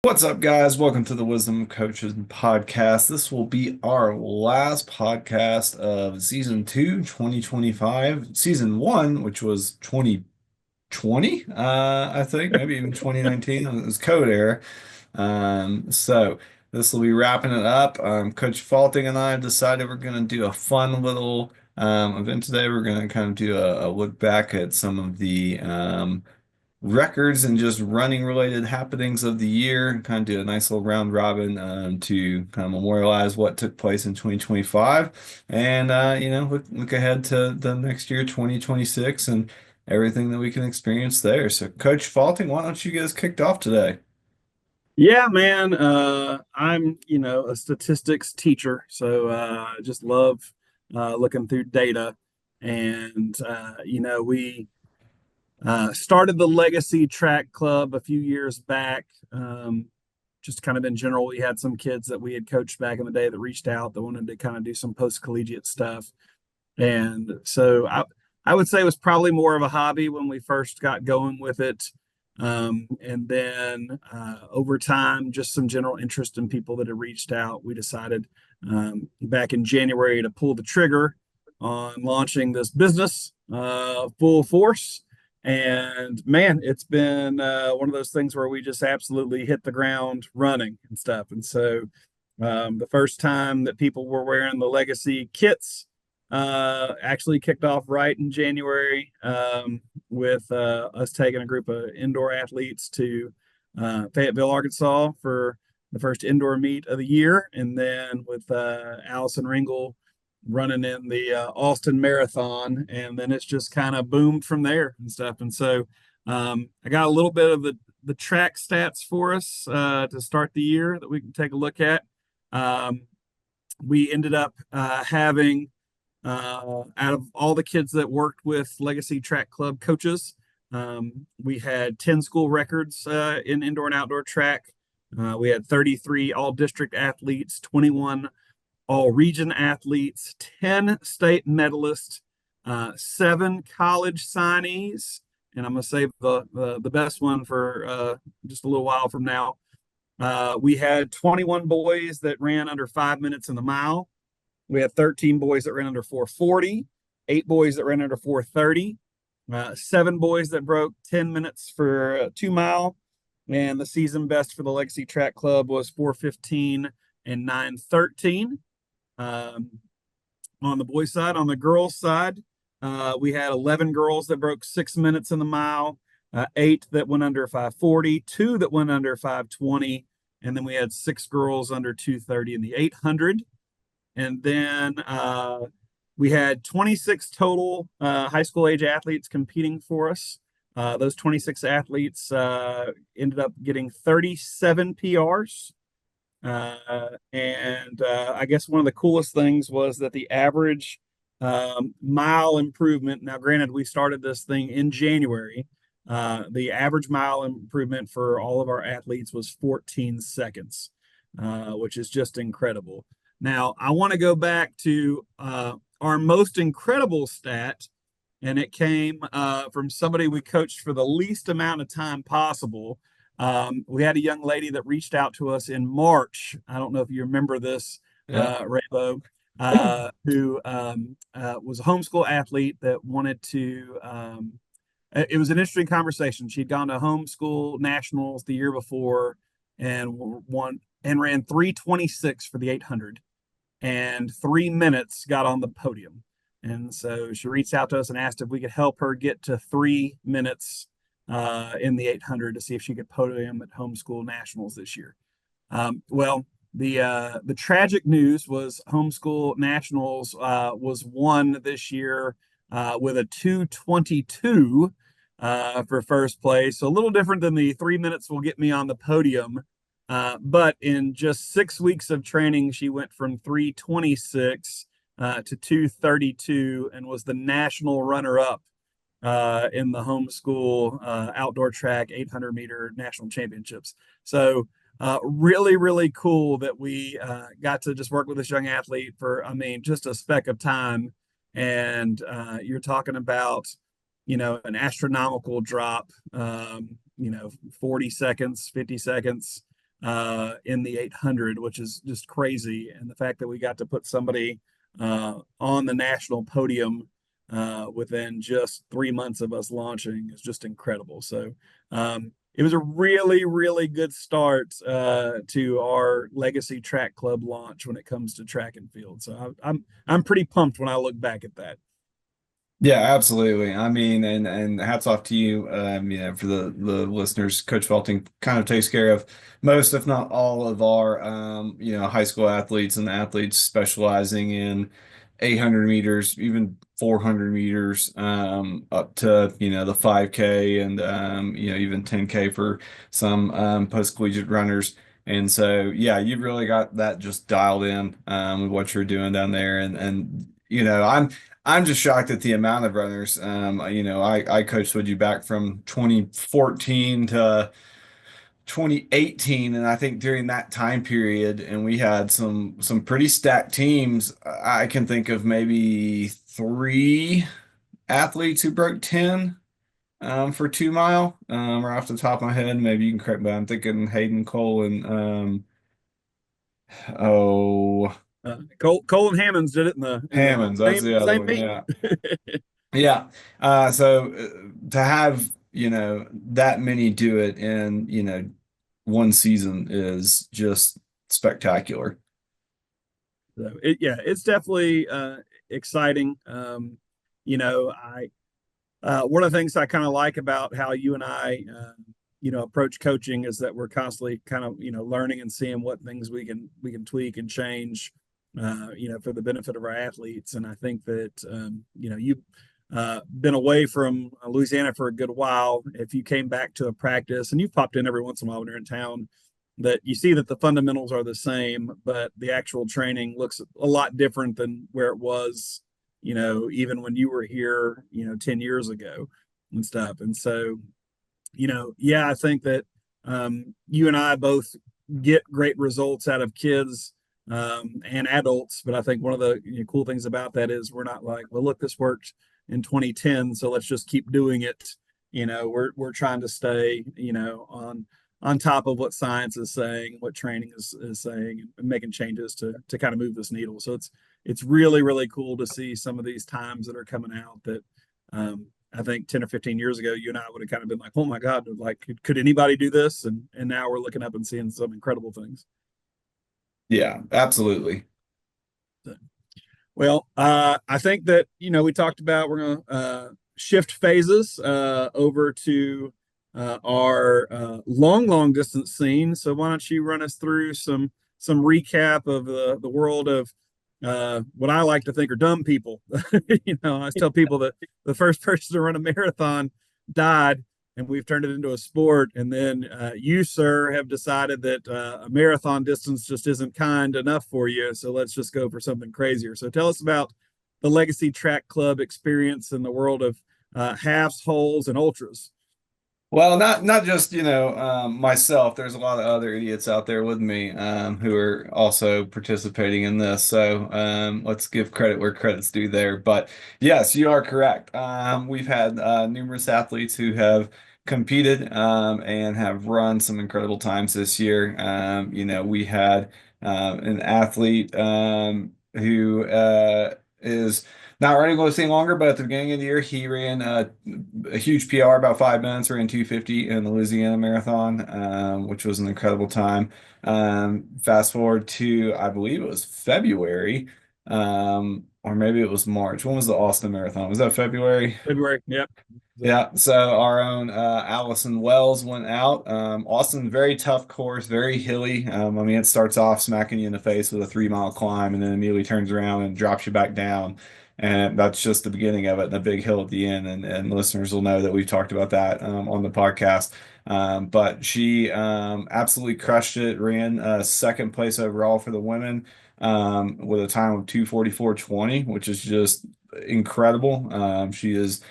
What's up, guys? Welcome to the Wisdom Coaches podcast. This will be our last podcast of season 2, 2025. Season 1, which was 2020, I think, maybe even 2019. It was code era. So this will be wrapping it up. Coach Falting and I have decided we're going to do a fun little event today. We're going to kind of do a look back at some of the records and just running related happenings of the year and kind of do a nice little round robin to kind of memorialize what took place in 2025 and look ahead to the next year 2026 and everything that we can experience there. So Coach Faulting, why don't you get us kicked off today? Yeah, man. I'm, a statistics teacher, so I just love looking through data. And we started the Legacy Track Club a few years back. Just kind of in general, we had some kids that we had coached back in the day that reached out that wanted to kind of do some post-collegiate stuff. And so I would say it was probably more of a hobby when we first got going with it. And then over time, just some general interest in people that had reached out, we decided back in January to pull the trigger on launching this business full force. And man, it's been one of those things where we just absolutely hit the ground running and stuff. And so the first time that people were wearing the legacy kits actually kicked off right in January with us taking a group of indoor athletes to Fayetteville, Arkansas for the first indoor meet of the year. And then with Allison Ringel running in the Austin Marathon. And then it's just kind of boomed from there and stuff. And so I got a little bit of the track stats for us to start the year that we can take a look at. We ended up having out of all the kids that worked with Legacy Track Club coaches, we had 10 school records in indoor and outdoor track. We had 33 all district athletes, 21 all region athletes, 10 state medalists, 7 college signees. And I'm going to save the best one for just a little while from now. We had 21 boys that ran under 5 minutes in the mile. We had 13 boys that ran under 440, 8 boys that ran under 430, 7 boys that broke 10 minutes for a 2 mile. And the season best for the Legacy Track Club was 415 and 913. On the boys' side, on the girls' side, we had 11 girls that broke 6 minutes in the mile, 8 that went under 540, 2 that went under 520, and then we had 6 girls under 230 in the 800. And then we had 26 total high school age athletes competing for us. Those 26 athletes ended up getting 37 PRs. I guess one of the coolest things was that the average mile improvement, now granted, we started this thing in January, the average mile improvement for all of our athletes was 14 seconds, which is just incredible. Now, I want to go back to our most incredible stat, and it came from somebody we coached for the least amount of time possible. We had a young lady that reached out to us in March. I don't know if you remember this, Yeah. Rabo, who was a homeschool athlete that wanted to. It was an interesting conversation. She'd gone to homeschool nationals the year before and won and ran 3:26 for the 800 and 3 minutes got on the podium. And so she reached out to us and asked if we could help her get to 3 minutes in the 800 to see if she could podium at homeschool nationals this year. The tragic news was homeschool nationals was won this year with a 2:22 for first place. So a little different than the 3 minutes will get me on the podium. But in just 6 weeks of training, she went from 3:26 to 2:32 and was the national runner-up in the homeschool outdoor track 800-meter national championships. So really, really cool that we got to just work with this young athlete for, just a speck of time. And you're talking about, an astronomical drop, 40 seconds, 50 seconds in the 800, which is just crazy. And the fact that we got to put somebody on the national podium within just 3 months of us launching is just incredible. So it was a really, really good start to our Legacy Track Club launch when it comes to track and field. So I'm pretty pumped when I look back at that. Yeah, absolutely. I mean, and hats off to you, for the listeners. Coach Felting kind of takes care of most, if not all, of our high school athletes and athletes specializing in 800 meters, even 400 meters, up to the 5K and even 10K for some post-collegiate runners. And so, yeah, you've really got that just dialed in with what you're doing down there, and I'm just shocked at the amount of runners. I coached with you back from 2014 to 2018, and I think during that time period, and we had some pretty stacked teams. I can think of maybe three athletes who broke 10 for 2 mile, right off the top of my head. Maybe you can correct me. I'm thinking Hayden Cole and oh, Cole and Hammonds did it in the Hammonds. That's the other same one. meet. Yeah. Yeah. So to have, that many do it in, one season is just spectacular. So yeah, it's definitely exciting. I one of the things I kind of like about how you and I, approach coaching is that we're constantly kind of, learning and seeing what things we can tweak and change, for the benefit of our athletes. And I think that, you've been away from Louisiana for a good while. If you came back to a practice and you've popped in every once in a while when you're in town, that you see that the fundamentals are the same, but the actual training looks a lot different than where it was, even when you were here, 10 years ago and stuff. And so, yeah, I think that you and I both get great results out of kids and adults. But I think one of the cool things about that is we're not like, well, look, this worked in 2010, so let's just keep doing it. We're trying to stay, on top of what science is saying, what training is saying, and making changes to kind of move this needle. So it's really, really cool to see some of these times that are coming out that I think 10 or 15 years ago, you and I would have kind of been like, oh my God, like could anybody do this? And now we're looking up and seeing some incredible things. Yeah, absolutely. So, well, I think that, we talked about we're going to shift phases over to our long distance scene. So why don't you run us through some recap of the world of what I like to think are dumb people. I always tell people that the first person to run a marathon died, and we've turned it into a sport. And then you, sir, have decided that a marathon distance just isn't kind enough for you. So let's just go for something crazier. So tell us about the Legacy Track Club experience in the world of halves, holes, and ultras. Well, not just, myself. There's a lot of other idiots out there with me who are also participating in this. So let's give credit where credit's due there. But yes, you are correct. We've had numerous athletes who have competed and have run some incredible times this year. We had an athlete who is not running close any longer, but at the beginning of the year, he ran a huge PR, about 5 minutes, ran 250 in the Louisiana Marathon, which was an incredible time. Fast forward to, I believe it was February, or maybe it was March. When was the Austin Marathon? Was that February? February. Yep. Yeah, so our own Allison Wells went out. Austin, very tough course, very hilly. I mean, it starts off smacking you in the face with a 3 mile climb and then immediately turns around and drops you back down. And that's just the beginning of it, and a big hill at the end. And listeners will know that we've talked about that on the podcast. But she absolutely crushed it, ran second place overall for the women with a time of 2:44:20, which is just incredible. She is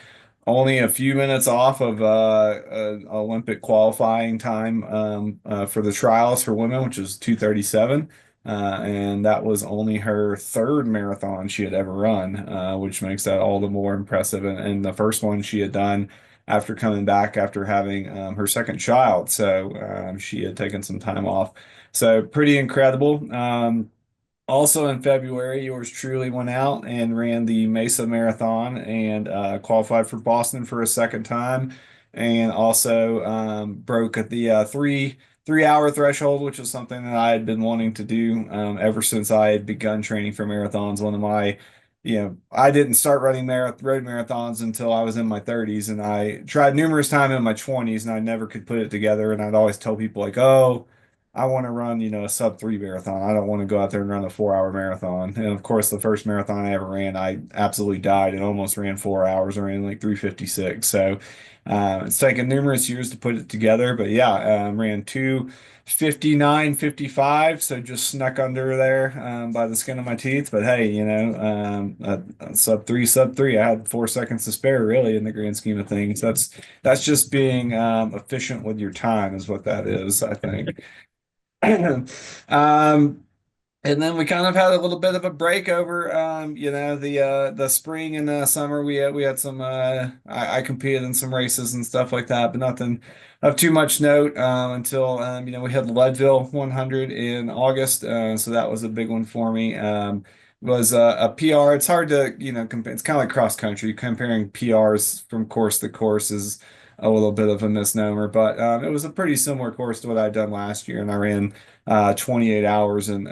only a few minutes off of Olympic qualifying time for the trials for women, which is 2:37. And that was only her third marathon she had ever run, which makes that all the more impressive. And the first one she had done after coming back after having her second child. So she had taken some time off. So pretty incredible. Also in February, yours truly went out and ran the Mesa Marathon and qualified for Boston for a second time, and also broke at the three hour threshold, which is something that I had been wanting to do ever since I had begun training for marathons. One of my, I didn't start running road marathons until I was in my 30s, and I tried numerous times in my 20s, and I never could put it together. And I'd always tell people like, "Oh, I want to run, a sub 3 marathon. I don't want to go out there and run a 4 hour marathon." And of course, the first marathon I ever ran, I absolutely died and almost ran 4 hours. I ran like 3:56. So it's taken numerous years to put it together. But yeah, ran 2:59:55. So just snuck under there by the skin of my teeth. But hey, a sub three. I had 4 seconds to spare, really, in the grand scheme of things. That's just being efficient with your time, is what that is, I think. Um, and then we kind of had a little bit of a break over, the spring and summer. We had some. I competed in some races and stuff like that, but nothing of too much note until we had Leadville 100 in August. So that was a big one for me. Was a PR. It's hard to compare. It's kind of like cross country. Comparing PRs from course to course is a little bit of a misnomer, but it was a pretty similar course to what I'd done last year, and I ran 28 hours and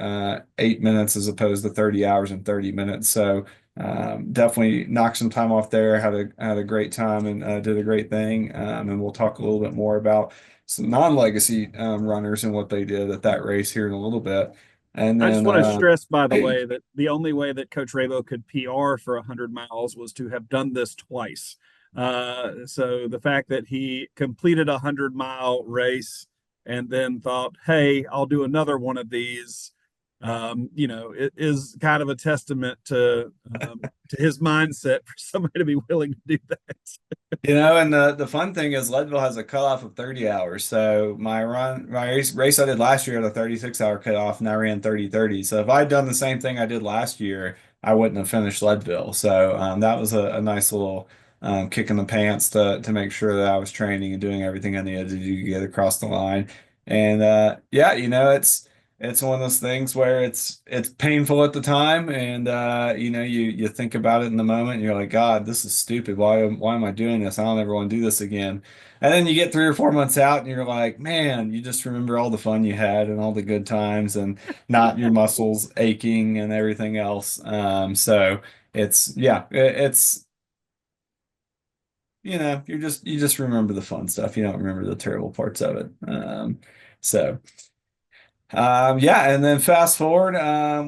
8 minutes as opposed to 30 hours and 30 minutes. So definitely knocked some time off there. Had a great time and did a great thing. And we'll talk a little bit more about some non-legacy runners and what they did at that race here in a little bit. And I just then want to stress, by the way, that the only way that Coach Rabo could PR for 100 miles was to have done this twice. So the fact that he completed a 100-mile race and then thought, hey, I'll do another one of these, it is kind of a testament to his mindset for somebody to be willing to do that. And the fun thing is Leadville has a cutoff of 30 hours. So my race I did last year had a 36-hour cutoff, and I ran 30:30. So if I'd done the same thing I did last year, I wouldn't have finished Leadville. So that was a nice little kick in the pants to make sure that I was training and doing everything I needed to do to get across the line. And yeah, it's one of those things where it's painful at the time, and you think about it in the moment and you're like, God, this is stupid. Why am I doing this? I don't ever want to do this again. And then you get 3 or 4 months out and you're like, man, you just remember all the fun you had and all the good times, and not your muscles aching and everything else. So it's yeah, it's you just remember the fun stuff. You don't remember the terrible parts of it. So yeah, and then fast forward,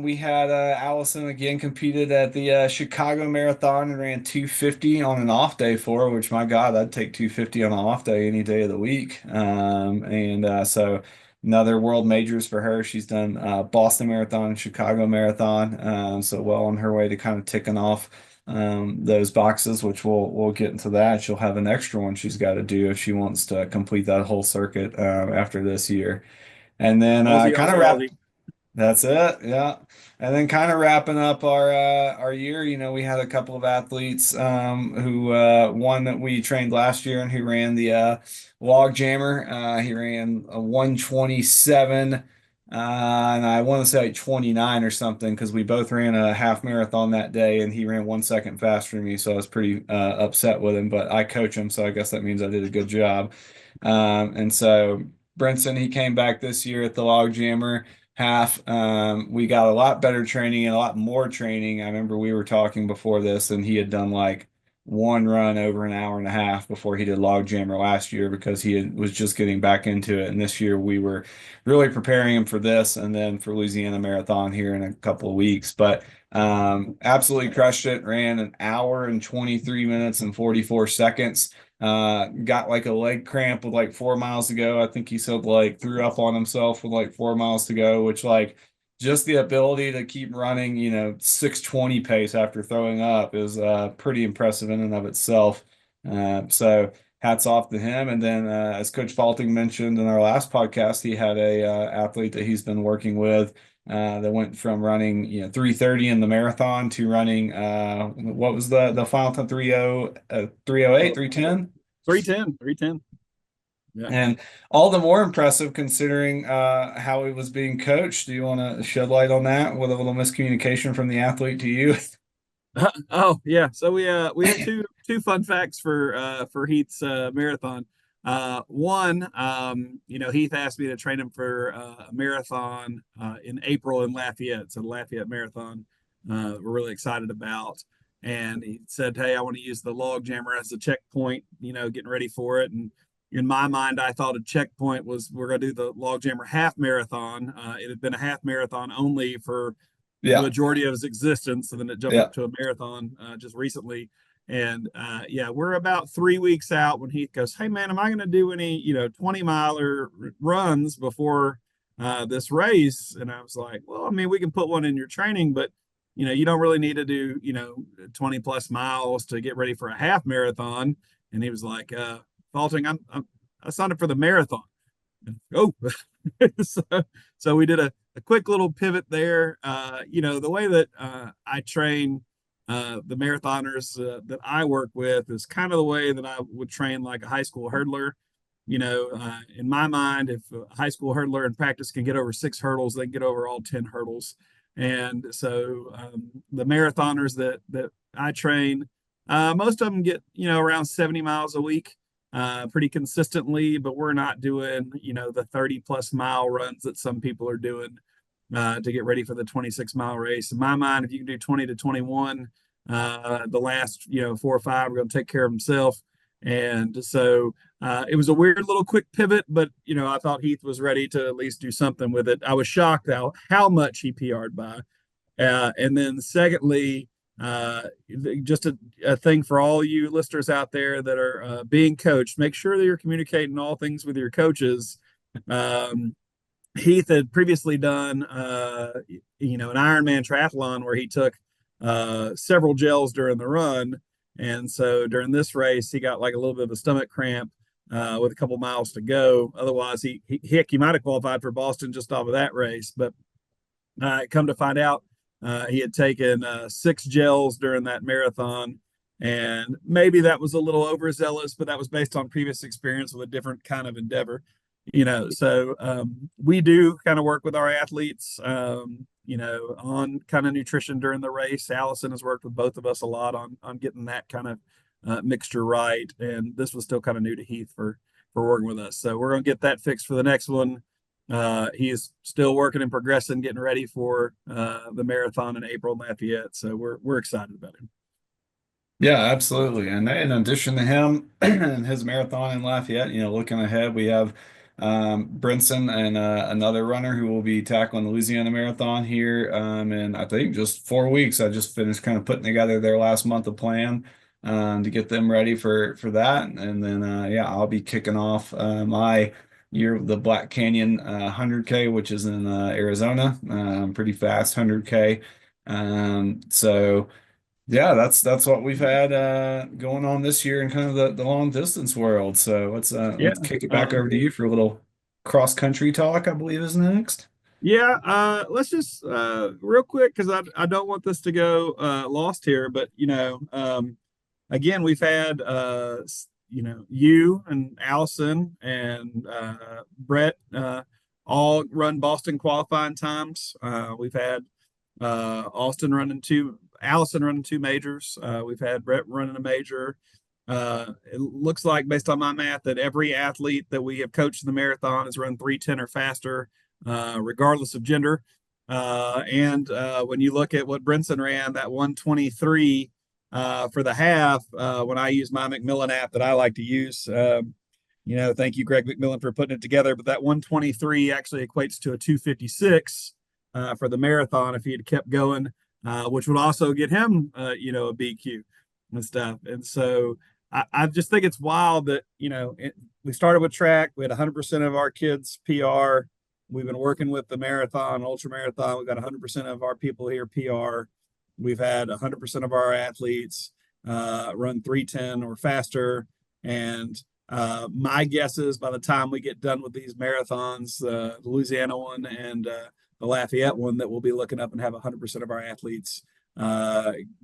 we had Allison again competed at the Chicago Marathon and ran 2:50 on an off day for her, which, my God, I'd take 2:50 on an off day any day of the week. And so another world majors for her. She's done Boston Marathon and Chicago Marathon, so well on her way to kind of ticking off those boxes, which we'll get into that. She'll have an extra one she's got to do if she wants to complete that whole circuit after this year. And then Aussie, kind of Aussie, wrap. Aussie. That's it. Yeah. And then kind of wrapping up our year, we had a couple of athletes who one that we trained last year and who ran the log jammer. He ran a 1:27, and I want to say like 29 or something, because we both ran a half marathon that day and he ran 1 second faster than me, so I was pretty upset with him, but I coach him, so I guess that means I did a good job. And so Brinson, he came back this year at the log jammer half. We got a lot better training and a lot more training. I remember we were talking before this, and he had done like one run over an hour and a half before he did log jammer last year, because was just getting back into it. And this year we were really preparing him for this and then for Louisiana Marathon here in a couple of weeks. But absolutely crushed it. Ran an hour and 23 minutes and 44 seconds. Got like a leg cramp with like 4 miles to go. I think he said like threw up on himself with like 4 miles to go, which, like, just the ability to keep running, 6:20 pace after throwing up is pretty impressive in and of itself. So hats off to him. And then as Coach Falting mentioned in our last podcast, he had a athlete that he's been working with that went from running 3:30 in the marathon to running what was the final time, 3:08, 3:10. 3:10, 3:10. Yeah. And all the more impressive considering how he was being coached. Do you want to shed light on that with a little miscommunication from the athlete to you? Oh yeah. So we had two fun facts for Heath's marathon. One, Heath asked me to train him for a marathon in April in Lafayette. So the Lafayette Marathon, we're really excited about. And he said, "Hey, I want to use the log jammer as a checkpoint. Getting ready for it." And in my mind, I thought a checkpoint was we're going to do the log jammer half marathon. It had been a half marathon only for the Yeah, majority of his existence, and then it jumped yeah. up to a marathon just recently. And yeah, we're about 3 weeks out when Heath goes, "Hey man, am I going to do any 20-miler runs before this race?" And I was like, "Well, I mean, we can put one in your training, but you don't really need to do 20 plus miles to get ready for a half marathon." And he was like, "Falting, I signed up for the marathon." Oh, so, so we did a quick little pivot there. The way that I train the marathoners that I work with is kind of the way that I would train like a high school hurdler. In my mind, if a high school hurdler in practice can get over 6 hurdles, they can get over all 10 hurdles. And so the marathoners that I train, most of them get, around 70 miles a week pretty consistently, but we're not doing, the 30 plus mile runs that some people are doing to get ready for the 26-mile race. In my mind, if you can do 20 to 21, the last, 4 or 5 are going to take care of himself. And so it was a weird little quick pivot, but I thought Heath was ready to at least do something with it. I was shocked how much he PR'd by. And then secondly, just a thing for all you listeners out there that are being coached, make sure that you're communicating all things with your coaches. Um, Heath had previously done, an Ironman triathlon where he took several gels during the run. And so during this race, he got like a little bit of a stomach cramp with a couple miles to go. Otherwise, he might have qualified for Boston just off of that race. But come to find out, he had taken 6 gels during that marathon. And maybe that was a little overzealous, but that was based on previous experience with a different kind of endeavor. So we do kind of work with our athletes, on kind of nutrition during the race. Allison has worked with both of us a lot on getting that kind of mixture right. And this was still kind of new to Heath for working with us. So we're going to get that fixed for the next one. He is still working and progressing, getting ready for the marathon in April in Lafayette. So we're excited about him. Yeah, absolutely. And in addition to him and his marathon in Lafayette, looking ahead, we have Brinson and another runner who will be tackling the Louisiana Marathon here in I think just 4 weeks. I just finished kind of putting together their last month of plan to get them ready for that. And then yeah, I'll be kicking off my year of the Black Canyon 100K, which is in Arizona. Pretty fast 100K. So yeah, that's what we've had going on this year in kind of the long distance world. So Yeah. let's kick it back Um, over to you for a little cross country talk, I believe is next. yeah. Let's just real quick because I don't want this to go lost here. But again, we've had you and Allison and Brett all run Boston qualifying times. We've had Allison running 2 majors. We've had Brett running a major. It looks like, based on my math, that every athlete that we have coached in the marathon has run 3:10 or faster, regardless of gender. And when you look at what Brinson ran, that 1:23 for the half, when I use my Macmillan app that I like to use, thank you, Greg McMillan, for putting it together. But that 1:23 actually equates to a 2:56 for the marathon if he had kept going, which would also get him, a BQ and stuff. And so I just think it's wild that, we started with track. We had 100% of our kids PR. We've been working with the marathon, ultra marathon. We've got 100% of our people here PR. We've had 100% of our athletes run 3:10 or faster. And my guess is by the time we get done with these marathons, the Louisiana one and the Lafayette one, that we'll be looking up and have 100% of our athletes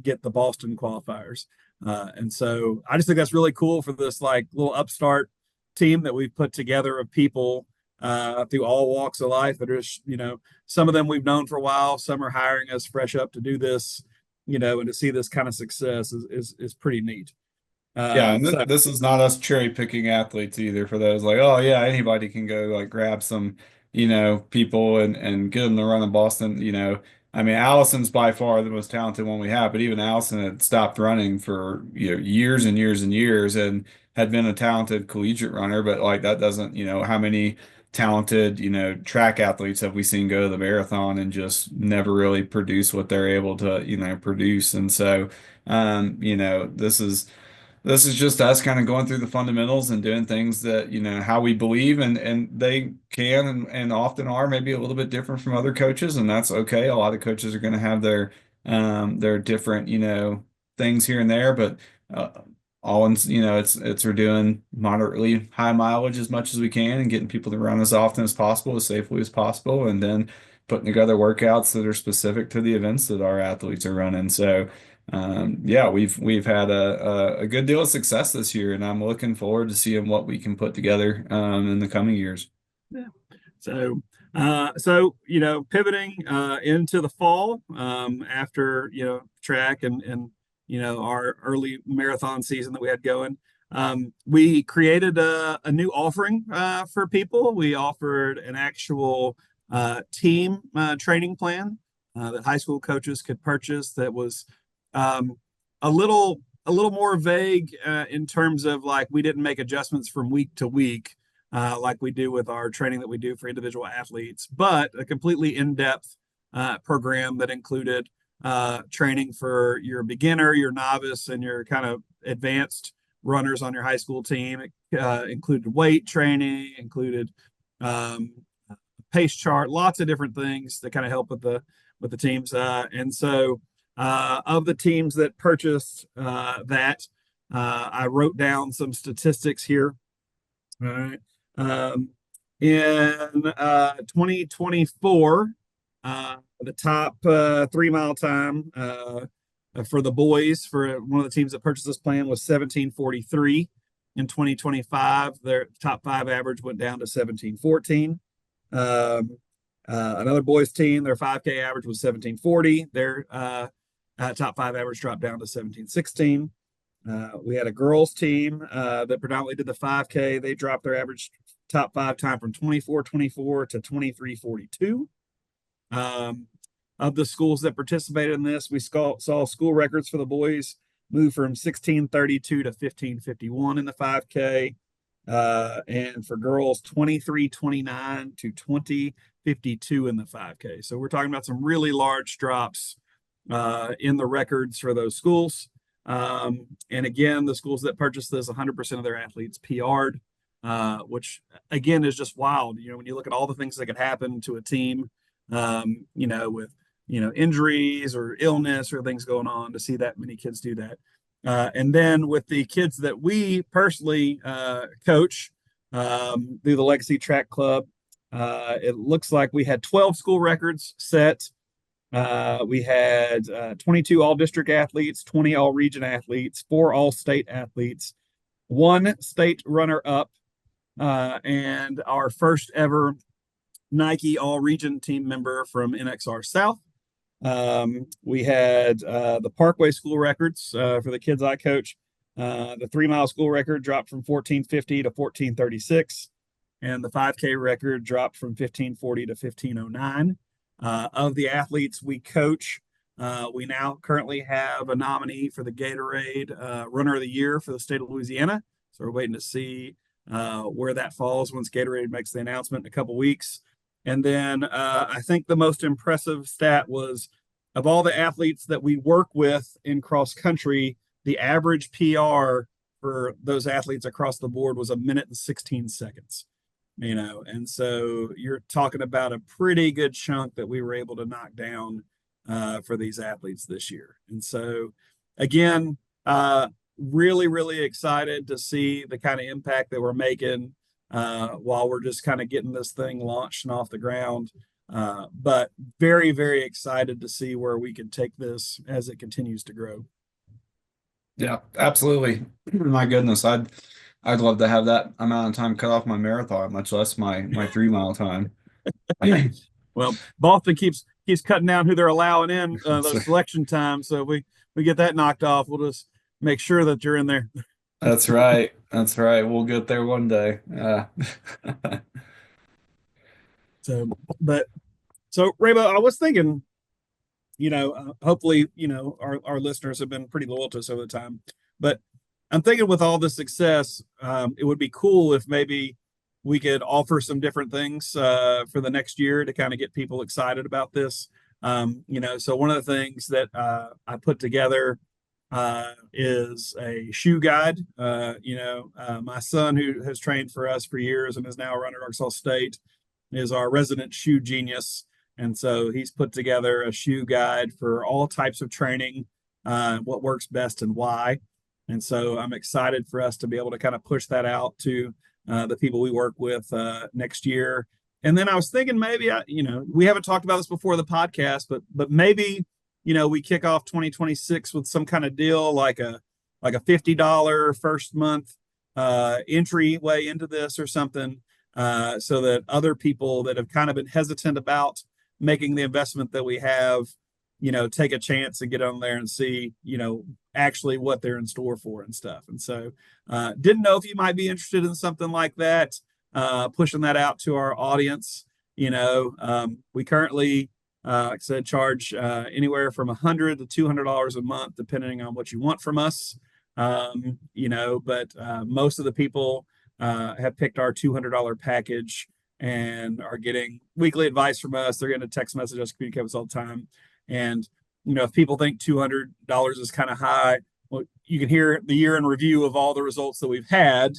get the Boston qualifiers. And so I just think that's really cool for this like little upstart team that we've put together of people through all walks of life that are just, some of them we've known for a while, some are hiring us fresh up to do this, and to see this kind of success is pretty neat. Yeah, and So this is not us cherry picking athletes either for those like, oh yeah, anybody can go like grab some, people and get them to run in Boston, I mean, Allison's by far the most talented one we have, but even Allison had stopped running for, years and years and years and had been a talented collegiate runner, but like that doesn't, how many talented, track athletes have we seen go to the marathon and just never really produce what they're able to, produce. And so this is just us kind of going through the fundamentals and doing things that, how we believe and they can and often are maybe a little bit different from other coaches, and that's okay. A lot of coaches are going to have their different, things here and there, but uh, all in, it's we're doing moderately high mileage as much as we can and getting people to run as often as possible, as safely as possible, and then putting together workouts that are specific to the events that our athletes are running. So yeah, we've had a good deal of success this year, and I'm looking forward to seeing what we can put together in the coming years. yeah. So pivoting into the fall after track and our early marathon season that we had going, we created a new offering for people. We offered an actual team training plan that high school coaches could purchase. That was um, a little more vague in terms of like we didn't make adjustments from week to week like we do with our training that we do for individual athletes, but a completely in-depth program that included training for your beginner, your novice, and your kind of advanced runners on your high school team. It included weight training, included um, pace chart, lots of different things that kind of help with the teams. And so, of the teams that purchased that, I wrote down some statistics here. All right. Um, in 2024, the top 3 mile time for the boys for one of the teams that purchased this plan was 17:43. In 2025, their top five average went down to 17:14. Um, another boys team, their 5K average was 17:40. Their top five average dropped down to 17:16. We had a girls team that predominantly did the 5K. They dropped their average top five time from 24:24 to 23:42. Um, of the schools that participated in this, we saw school records for the boys move from 16:32 to 15:51 in the 5K. And for girls, 23:29 to 20:52 in the 5K. So we're talking about some really large drops in the records for those schools. And again, the schools that purchased this, 100% of their athletes PR'd, which again is just wild. When you look at all the things that could happen to a team, with injuries or illness or things going on, to see that many kids do that. And then with the kids that we personally coach through the Legacy Track Club, it looks like we had 12 school records set. We had 22 all district athletes, 20 all region athletes, 4 all state athletes, 1 state runner up, and our first ever Nike all region team member from NXR South. We had the Parkway school records for the kids I coach. The 3 mile school record dropped from 14:50 to 14:36, and the 5K record dropped from 15:40 to 15:09. Of the athletes we coach, we now currently have a nominee for the Gatorade Runner of the Year for the state of Louisiana. So we're waiting to see where that falls once Gatorade makes the announcement in a couple weeks. And then I think the most impressive stat was of all the athletes that we work with in cross country, the average PR for those athletes across the board was 1 minute and 16 seconds. And so you're talking about a pretty good chunk that we were able to knock down for these athletes this year. And so, again, really, really excited to see the kind of impact that we're making while we're just kind of getting this thing launched and off the ground. But very, very excited to see where we can take this as it continues to grow. Yeah, absolutely. My goodness, I'd love to have that amount of time cut off my marathon, much less my 3 mile time. Well, Boston keeps cutting down who they're allowing in So those selection times, so we get that knocked off. We'll just make sure that you're in there. that's right. That's right. We'll get there one day. So, but so Raybo, I was thinking, hopefully, our listeners have been pretty loyal to us over the time. But I'm thinking with all the success, it would be cool if maybe we could offer some different things for the next year to kind of get people excited about this. So one of the things that I put together is a shoe guide. My son, who has trained for us for years and is now running Arkansas State, is our resident shoe genius. And so he's put together a shoe guide for all types of training, what works best and why. And so I'm excited for us to be able to kind of push that out to the people we work with next year. And then I was thinking maybe, we haven't talked about this before the podcast, but maybe, we kick off 2026 with some kind of deal like a $50 first month entryway into this or something, so that other people that have kind of been hesitant about making the investment that we have, take a chance and get on there and see, actually what they're in store for and stuff. And so, didn't know if you might be interested in something like that, pushing that out to our audience. We currently, like I said, charge anywhere from $100 to $200 a month, depending on what you want from us. But most of the people have picked our $200 package and are getting weekly advice from us. They're going to text message us, communicate with us all the time. And, if people think $200 is kind of high, well, you can hear the year in review of all the results that we've had.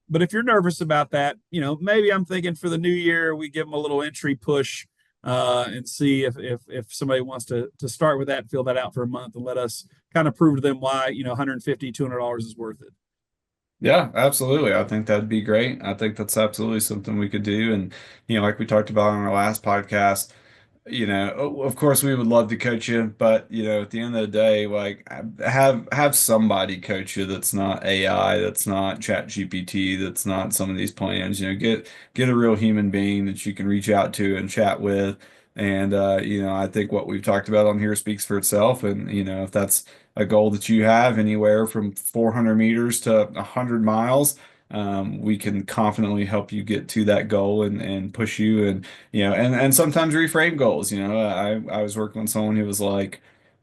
But if you're nervous about that, maybe I'm thinking for the new year, we give them a little entry push and see if somebody wants to start with that, fill that out for a month and let us kind of prove to them why, $150, $200 is worth it. Yeah, absolutely. I think that'd be great. I think that's absolutely something we could do. And, like we talked about on our last podcast, of course we would love to coach you, but at the end of the day, like have somebody coach you that's not AI, that's not Chat GPT, that's not some of these plans. Get a real human being that you can reach out to and chat with. And I think what we've talked about on here speaks for itself. And if that's a goal that you have anywhere from 400 meters to 100 miles, we can confidently help you get to that goal and push you and sometimes reframe goals. I was working with someone who was like,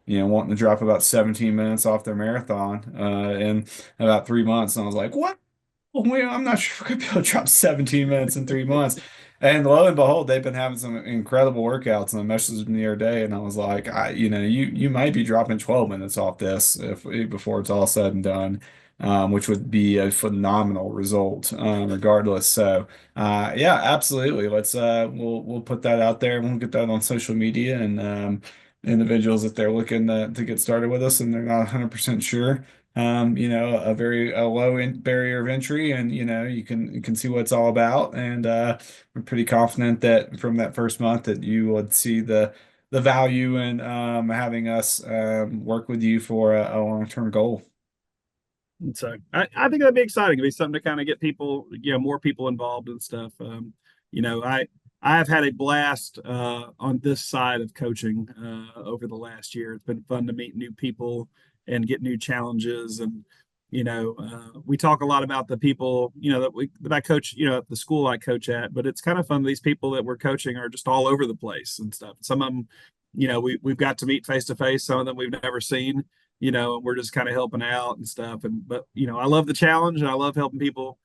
wanting to drop about 17 minutes off their marathon in about 3 months. And I was like, what? Well, I'm not sure we're gonna be able to drop 17 minutes in 3 months. And lo and behold, they've been having some incredible workouts, and I messaged them the other day, and I was like, you might be dropping 12 minutes off this if before it's all said and done, which would be a phenomenal result, regardless. So, yeah, absolutely. We'll put that out there, and we'll get that on social media, and individuals if they're looking to get started with us and they're not 100% sure, a low barrier of entry, and you can see what it's all about. And we're pretty confident that from that first month that you would see the value in having us work with you for a long-term goal. And so I think that'd be exciting. It'd be something to kind of get people, more people involved and stuff. I've had a blast on this side of coaching over the last year. It's been fun to meet new people and get new challenges. And we talk a lot about the people that I coach, at the school I coach at. But it's kind of fun. These people that we're coaching are just all over the place and stuff. Some of them, we've got to meet face to face. Some of them we've never seen. We're just kind of helping out and stuff. But I love the challenge and I love helping people,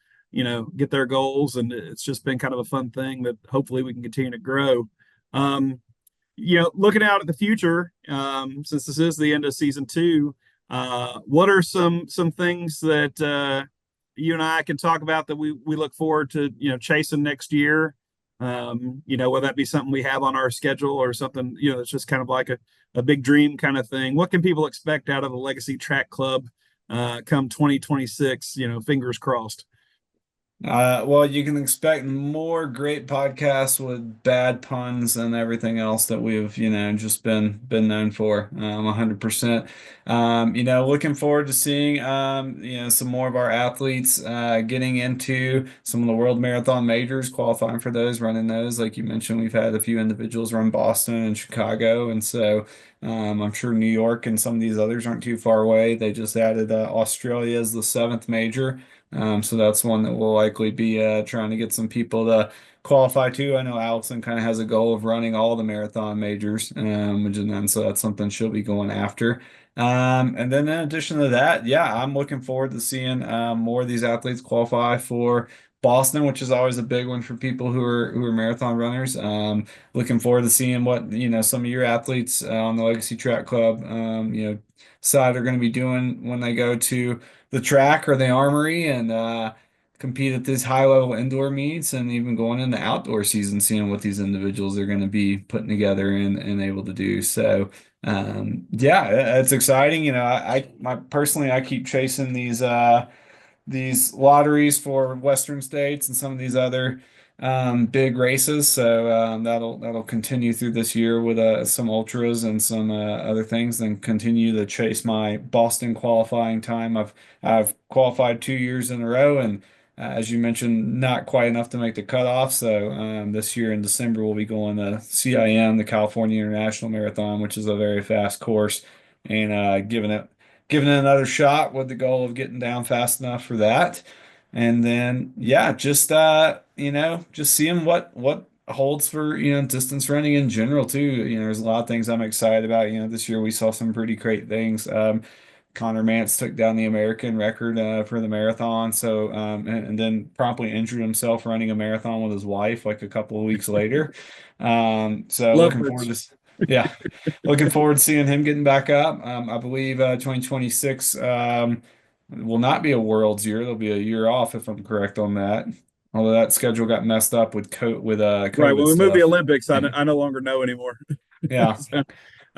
get their goals. And it's just been kind of a fun thing that hopefully we can continue to grow. Looking out at the future, since this is the end of season two, what are some things that you and I can talk about that we look forward to, chasing next year? Whether that be something we have on our schedule or something, it's just kind of like a big dream kind of thing. What can people expect out of the Legacy Track Club come 2026? Fingers crossed. Well, you can expect more great podcasts with bad puns and everything else that we've, just been known for. 100%. Looking forward to seeing, some more of our athletes getting into some of the world marathon majors, qualifying for those, running those. Like you mentioned, we've had a few individuals run Boston and Chicago, and so I'm sure New York and some of these others aren't too far away. They just added Australia as the seventh major. So that's one that we'll likely be trying to get some people to qualify to. I know Allison kind of has a goal of running all the marathon majors, and then so that's something she'll be going after. And then in addition to that, yeah, I'm looking forward to seeing more of these athletes qualify for Boston, which is always a big one for people who are marathon runners. Looking forward to seeing what some of your athletes on the Legacy Track Club side are going to be doing when they go to the track or the armory and compete at these high level indoor meets and even going into outdoor season, seeing what these individuals are going to be putting together and able to do. So yeah, it's exciting. Personally, I keep chasing these lotteries for Western states and some of these other big races. So that'll continue through this year with some ultras and some other things. Then continue to chase my Boston qualifying time. I've qualified 2 years in a row, and as you mentioned, not quite enough to make the cutoff. So this year in December we'll be going to CIM, the California International Marathon, which is a very fast course, and giving it another shot with the goal of getting down fast enough for that. And then yeah, just seeing what holds for, distance running in general too. There's a lot of things I'm excited about. This year we saw some pretty great things. Connor Mance took down the American record for the marathon, so and then promptly injured himself running a marathon with his wife like a couple of weeks later. So looking forward Lovebirds. to, yeah, looking forward to seeing him getting back up. I believe 2026 will not be a World's year. There'll be a year off if I'm correct on that. Although that schedule got messed up with Right. COVID When we move the stuff. Olympics, Yeah, I no longer know anymore. yeah. So,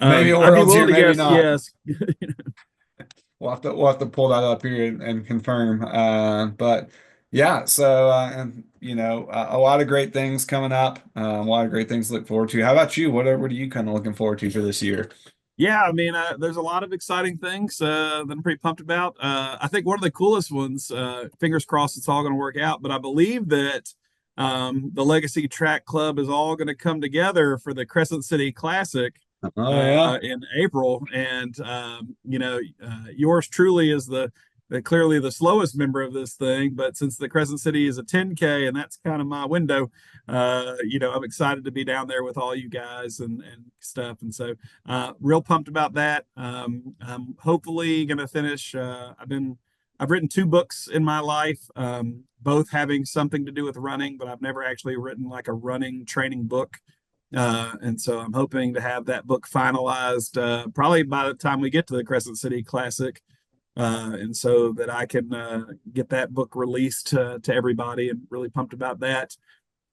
Maybe a I'd be World's willing year, to maybe guess not. yes. We'll have to pull that up here and confirm. But yeah, so and a lot of great things coming up. A lot of great things to look forward to. How about you? What are you kind of looking forward to for this year? Yeah, I mean, there's a lot of exciting things that I'm pretty pumped about. I think one of the coolest ones, fingers crossed it's all going to work out, but I believe that the Legacy Track Club is all going to come together for the Crescent City Classic Oh yeah. in April. And, yours truly is clearly the slowest member of this thing. But since the Crescent City is a 10K and that's kind of my window, I'm excited to be down there with all you guys and stuff. And so, real pumped about that. I'm hopefully going to finish. I've written two books in my life, both having something to do with running, but I've never actually written like a running training book. And so I'm hoping to have that book finalized probably by the time we get to the Crescent City Classic. And so that I can get that book released to everybody, and really pumped about that.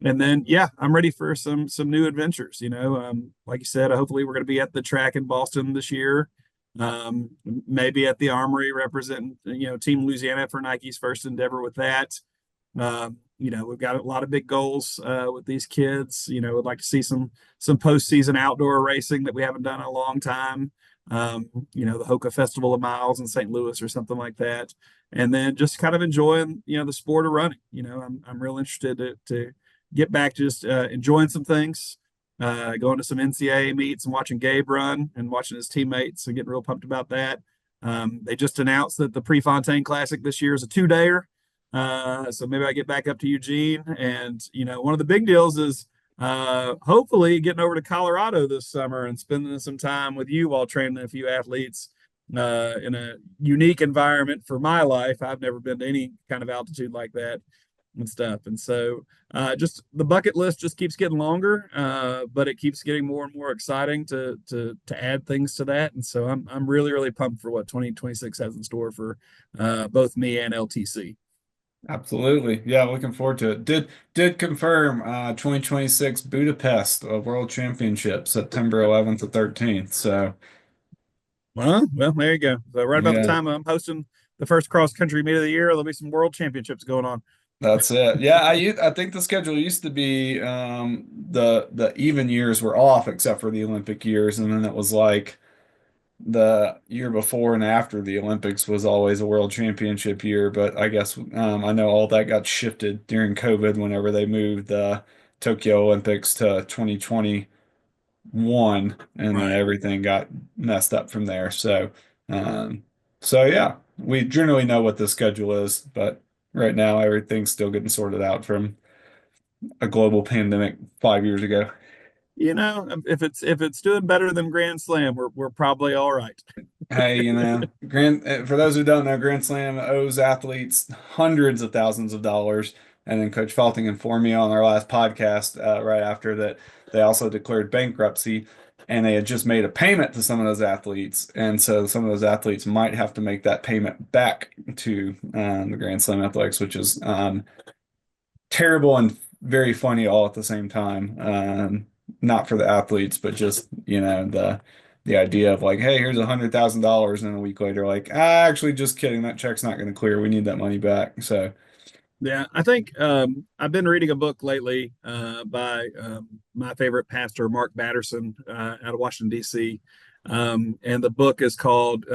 And then, yeah, I'm ready for some new adventures. Like you said, hopefully we're going to be at the track in Boston this year. Maybe at the Armory representing, Team Louisiana for Nike's first endeavor with that. We've got a lot of big goals with these kids. We'd like to see some postseason outdoor racing that we haven't done in a long time. The Hoka Festival of Miles in St. Louis or something like that. And then just kind of enjoying, the sport of running. I'm real interested to get back to just enjoying some things, going to some NCAA meets and watching Gabe run and watching his teammates and getting real pumped about that. They just announced that the Prefontaine Classic this year is a 2-dayer. So maybe I get back up to Eugene. And, one of the big deals is hopefully getting over to Colorado this summer and spending some time with you while training a few athletes in a unique environment for my life. I've never been to any kind of altitude like that and stuff. And so just the bucket list just keeps getting longer, but it keeps getting more and more exciting to add things to that. And so I'm really, really pumped for what 2026 has in store for both me and LTC. Absolutely. Yeah, looking forward to it. Did confirm 2026 Budapest World Championship, September 11th to 13th. So Well, there you go. So right about the yeah. time I'm hosting the first cross country meet of the year, there'll be some world championships going on. That's it. Yeah, I think the schedule used to be the even years were off except for the Olympic years, and then it was like the year before and after the Olympics was always a world championship year. But I guess I know all that got shifted during COVID whenever they moved the Tokyo Olympics to 2021, and then Right. everything got messed up from there. Um, so yeah, we generally know what the schedule is, but right now everything's still getting sorted out from a global pandemic 5 years ago. If it's doing better than Grand Slam, we're probably all right. Hey, for those who don't know, Grand Slam owes athletes hundreds of thousands of dollars. And then Coach Falting informed me on our last podcast, right after that, they also declared bankruptcy and they had just made a payment to some of those athletes. And so some of those athletes might have to make that payment back to the Grand Slam Athletics, which is terrible and very funny all at the same time. Not for the athletes, but just, the idea of like, hey, here's $100,000, and a week later, like, actually, just kidding, that check's not going to clear. We need that money back. So, Yeah, I think I've been reading a book lately by my favorite pastor, Mark Batterson, out of Washington, D.C. And the book is called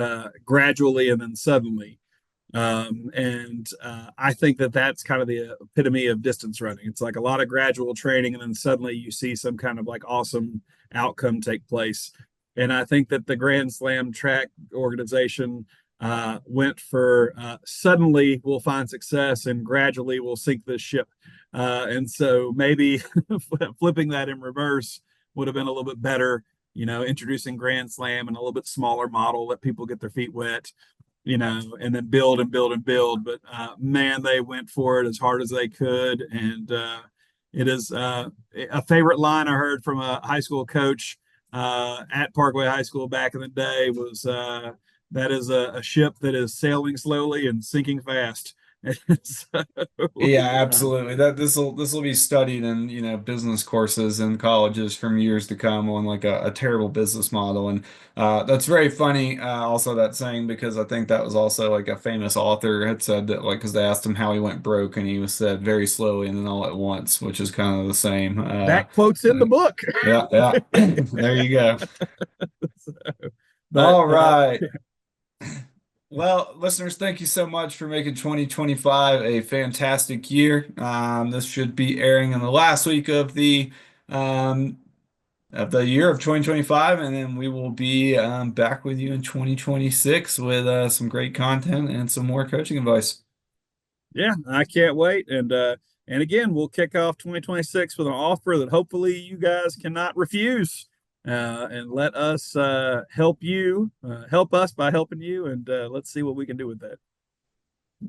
Gradually and Then Suddenly. And I think that that's kind of the epitome of distance running. It's like a lot of gradual training, and then suddenly you see some kind of like awesome outcome take place. And I think that the Grand Slam track organization went for suddenly we'll find success and gradually we'll sink this ship. And so maybe flipping that in reverse would have been a little bit better, introducing Grand Slam and a little bit smaller model, let people get their feet wet, and then build and build and build. But man, they went for it as hard as they could. And it is a favorite line I heard from a high school coach at Parkway High School back in the day was that is a ship that is sailing slowly and sinking fast. So, yeah, uh, absolutely. That this will be studied in, business courses in colleges from years to come on like a terrible business model. And that's very funny, also that saying, because I think that was also like a famous author had said that, like, because they asked him how he went broke and he was said very slowly and then all at once, which is kind of the same. that quote's in the book. Yeah, yeah. There you go. So, but All right. Well, listeners, thank you so much for making 2025 a fantastic year. This should be airing in the last week um, of the year of 2025, and then we will be back with you in 2026 with some great content and some more coaching advice. yeah, I can't wait. And again, we'll kick off 2026 with an offer that hopefully you guys cannot refuse. And let us help us by helping you, and let's see what we can do with that.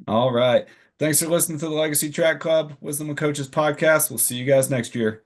All right. Thanks for listening to the Legacy Track Club Wisdom of Coaches podcast. We'll see you guys next year.